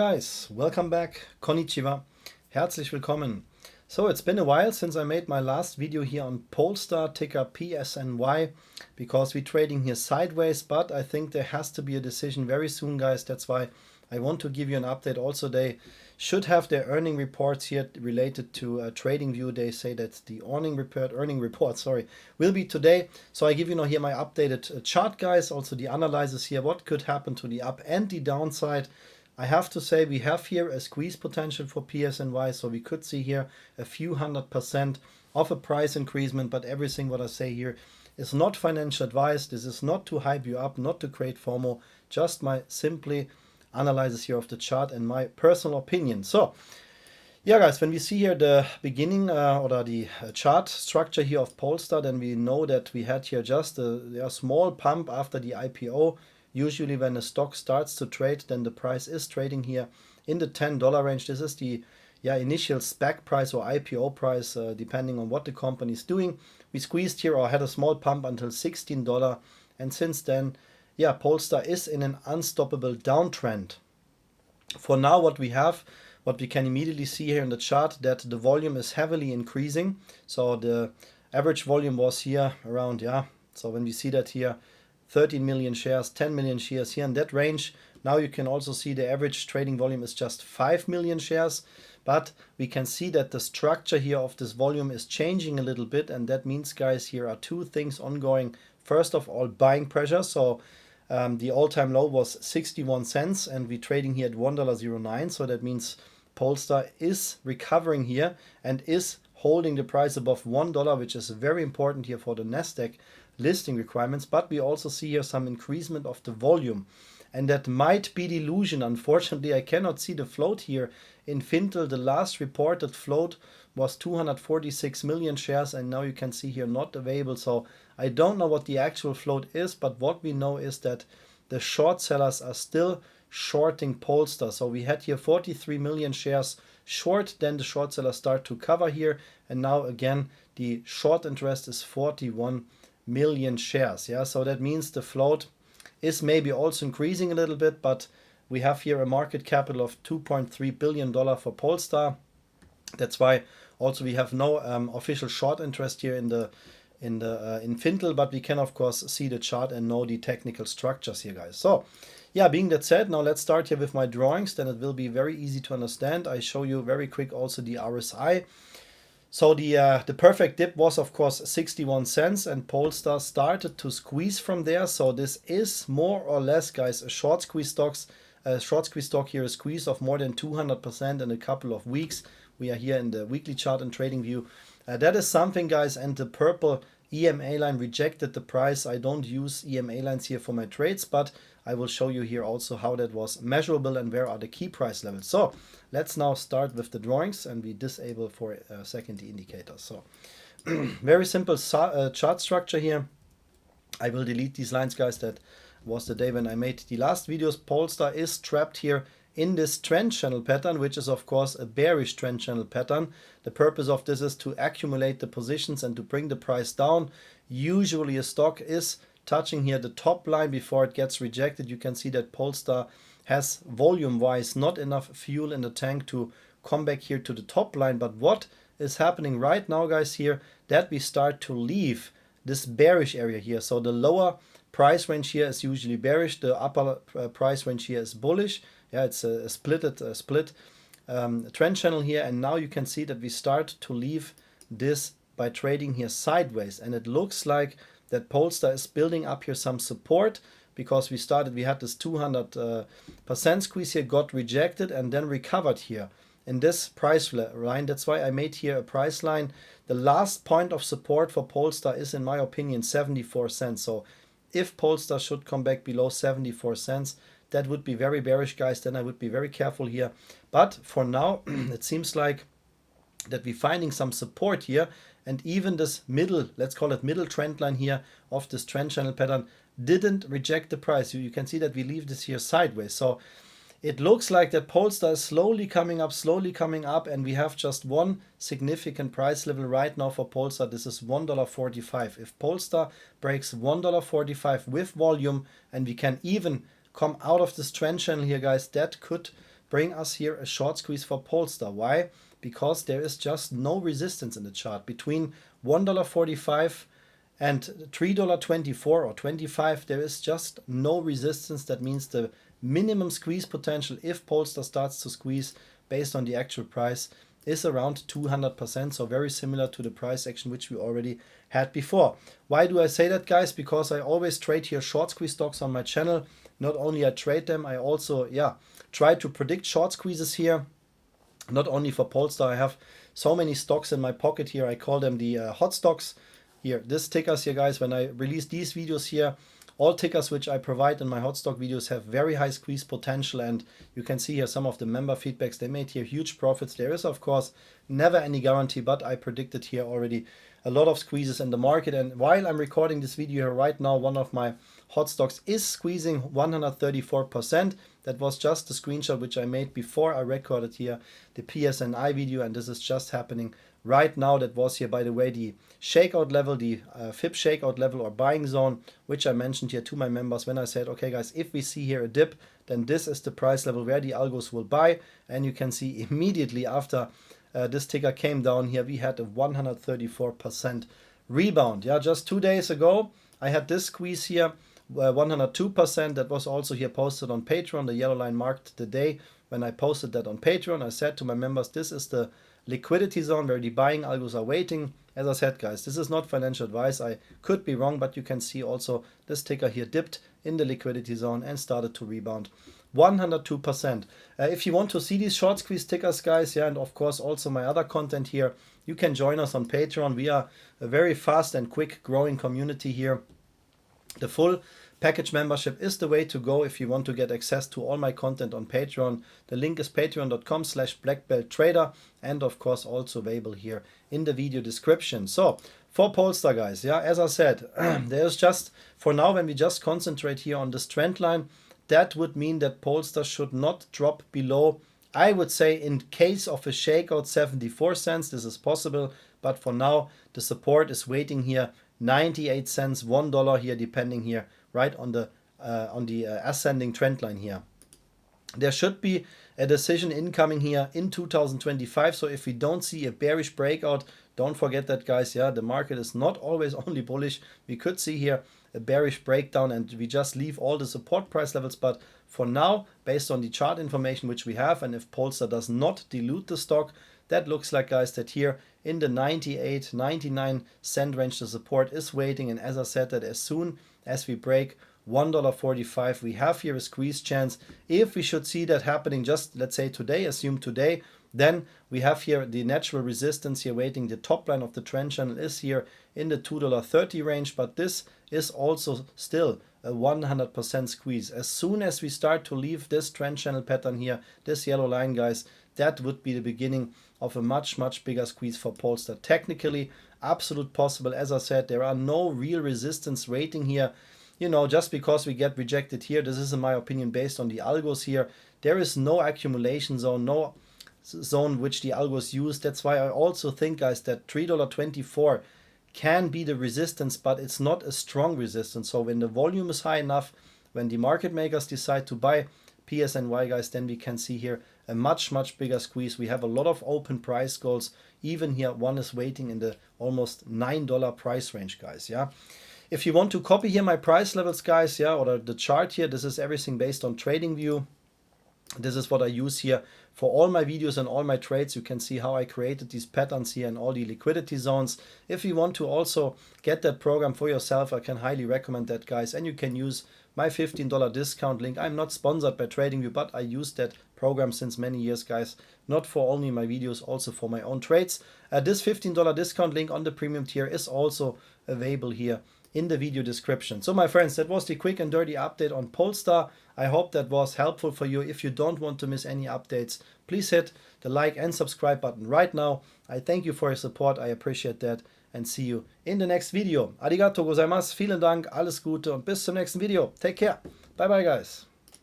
Guys, welcome back. Konnichiwa. Herzlich willkommen. So it's been a while since I made my last video here on Polestar, ticker PSNY, because we're trading here sideways, but I think there has to be a decision very soon, guys. That's why I want to give you an update. Also, they should have their earning reports here related to TradingView. They say that the earning report, will be today. So I give you now here my updated chart, guys. Also the analysis here, what could happen to the up and the downside. I have to say we have here a squeeze potential for PSNY, so we could see here a few 100% of a price increasement, but everything what I say here is not financial advice. This is not to hype you up, not to create FOMO, just my simply analysis here of the chart and my personal opinion. So yeah, guys, when we see here the beginning or the chart structure here of Polestar, then we know that we had here just a small pump after the IPO. Usually when a stock starts to trade, then the price is trading here in the $10 range. This is the initial SPAC price or IPO price, depending on what the company is doing. We squeezed here or had a small pump until $16, and since then, Polestar is in an unstoppable downtrend. For now, what we can immediately see here in the chart, that the volume is heavily increasing. So the average volume was here around, so when we see that here, 13 million shares, 10 million shares here in that range. Now you can also see the average trading volume is just 5 million shares, but we can see that the structure here of this volume is changing a little bit, and that means, guys, here are two things ongoing. First of all, buying pressure. So the all-time low was 61 cents and we're trading here at $1.09, so that means Polestar is recovering here and is holding the price above $1, which is very important here for the Nasdaq listing requirements. But we also see here some increasement of the volume, and that might be delusion. Unfortunately, I cannot see the float here in Fintel. The last reported float was 246 million shares, and now you can see here not available. So I don't know what the actual float is, but what we know is that the short sellers are still shorting Polestar. So we had here 43 million shares short, then the short sellers start to cover here, and now again the short interest is 41 million shares. So that means the float is maybe also increasing a little bit, but we have here a market capital of $2.3 billion for Polestar. That's why also we have no official short interest here in Fintel, but we can of course see the chart and know the technical structures here, guys. So being that said, now let's start here with my drawings, then it will be very easy to understand. I show you very quick also the RSI. So the perfect dip was of course 61 cents, and Polestar started to squeeze from there. So this is more or less, guys, a short squeeze stock here, a squeeze of more than 200% in a couple of weeks. We are here in the weekly chart in TradingView. That is something, guys, and the purple EMA line rejected the price. I don't use EMA lines here for my trades, but I will show you here also how that was measurable and where are the key price levels. So let's now start with the drawings, and we disable for a second the indicators. So very simple chart structure here. I will delete these lines, guys. That was the day when I made the last videos. Polestar is trapped here in this trend channel pattern, which is of course a bearish trend channel pattern. The purpose of this is to accumulate the positions and to bring the price down. Usually a stock is touching here the top line before it gets rejected. You can see that Polestar has volume wise not enough fuel in the tank to come back here to the top line. But what is happening right now, guys, here, that we start to leave this bearish area here. So the lower price range here is usually bearish, the upper price range here is bullish. It's a split trend channel here, and now you can see that we start to leave this by trading here sideways, and it looks like that Polestar is building up here some support, because we had this 200% squeeze here, got rejected, and then recovered here in this price line. That's why I made here a price line. The last point of support for Polestar is, in my opinion, 74 cents. So if Polestar should come back below 74 cents, that would be very bearish, guys. Then I would be very careful here. But for now, it seems like that we're finding some support here, and even this middle, let's call it middle trend line here of this trend channel pattern didn't reject the price. You can see that we leave this here sideways. So it looks like that Polestar is slowly coming up, and we have just one significant price level right now for Polestar. This is $1.45. If Polestar breaks $1.45 with volume, and we can even come out of this trend channel here, guys, that could bring us here a short squeeze for Polestar. Why? Because there is just no resistance in the chart between $1.45 and $3.24 or 25. There is just no resistance. That means the minimum squeeze potential, if Polestar starts to squeeze based on the actual price, is around 200%, so very similar to the price action which we already had before. Why do I say that, guys? Because I always trade here short squeeze stocks on my channel. Not only I trade them, I also try to predict short squeezes here. Not only for Polestar, I have so many stocks in my pocket here. I call them the hot stocks. Here, this tickers here, guys, when I release these videos here, all tickers which I provide in my hot stock videos have very high squeeze potential, and you can see here some of the member feedbacks. They made here huge profits. There is, of course, never any guarantee, but I predicted here already a lot of squeezes in the market. And while I'm recording this video here right now, one of my hot stocks is squeezing 134%. That was just the screenshot which I made before I recorded here the PSNY video, and this is just happening right now. That was here, by the way, the shakeout level, the FIB shakeout level or buying zone, which I mentioned here to my members when I said, okay guys, if we see here a dip, then this is the price level where the algos will buy. And you can see immediately after this ticker came down here, we had a 134% rebound. Yeah, just 2 days ago I had this squeeze here, 102%. That was also here posted on Patreon. The yellow line marked the day when I posted that on Patreon. I said to my members, this is the liquidity zone where the buying algos are waiting. As I said, guys, this is not financial advice. I could be wrong, but you can see also this ticker here dipped in the liquidity zone and started to rebound 102%. If you want to see these short squeeze tickers, guys, and of course also my other content here, you can join us on Patreon. We are a very fast and quick growing community here. The full package membership is the way to go if you want to get access to all my content on Patreon. The link is patreon.com/blackbelttrader, and of course also available here in the video description. So for Polestar, guys, as I said, there's just, for now, when we just concentrate here on this trend line, that would mean that Polestar should not drop below, I would say, in case of a shakeout, 74 cents. This is possible, but for now the support is waiting here, 98 cents, $1 here, depending here right on the ascending trend line here. There should be a decision incoming here in 2025. So if we don't see a bearish breakout, don't forget that, guys, the market is not always only bullish. We could see here a bearish breakdown and we just leave all the support price levels. But for now, based on the chart information which we have, and if Polestar does not dilute the stock, that looks like, guys, that here in the 98, 99 cent range, the support is waiting. And as I said, that as soon as we break $1.45, we have here a squeeze chance. If we should see that happening, just let's say today, assume today, then we have here the natural resistance here waiting. The top line of the trend channel is here in the $2.30 range, but this is also still a 100% squeeze. As soon as we start to leave this trend channel pattern here, this yellow line, guys, that would be the beginning of a much bigger squeeze for Polestar. Technically, absolute possible. As I said, there are no real resistance waiting here. You know, just because we get rejected here, this is in my opinion based on the algos here. There is no accumulation zone, no zone which the algos use. That's why I also think, guys, that $3.24 can be the resistance, but it's not a strong resistance. So when the volume is high enough, when the market makers decide to buy PSNY, guys, then we can see here a much bigger squeeze. We have a lot of open price goals. Even here, one is waiting in the almost $9 price range, guys. If you want to copy here my price levels, guys, or the chart here, this is everything based on TradingView. This is what I use here for all my videos and all my trades. You can see how I created these patterns here and all the liquidity zones. If you want to also get that program for yourself, I can highly recommend that, guys. And you can use my $15 discount link. I'm not sponsored by TradingView, but I use that program since many years, guys. Not for only my videos, also for my own trades. This $15 discount link on the premium tier is also available here in the video description. So my friends, that was the quick and dirty update on Polestar. I hope that was helpful for you. If you don't want to miss any updates, please hit the like and subscribe button right now. I thank you for your support. I appreciate that, and see you in the next video. Arigato gozaimasu, vielen Dank, alles Gute und bis zum nächsten Video. Take care. Bye bye, guys.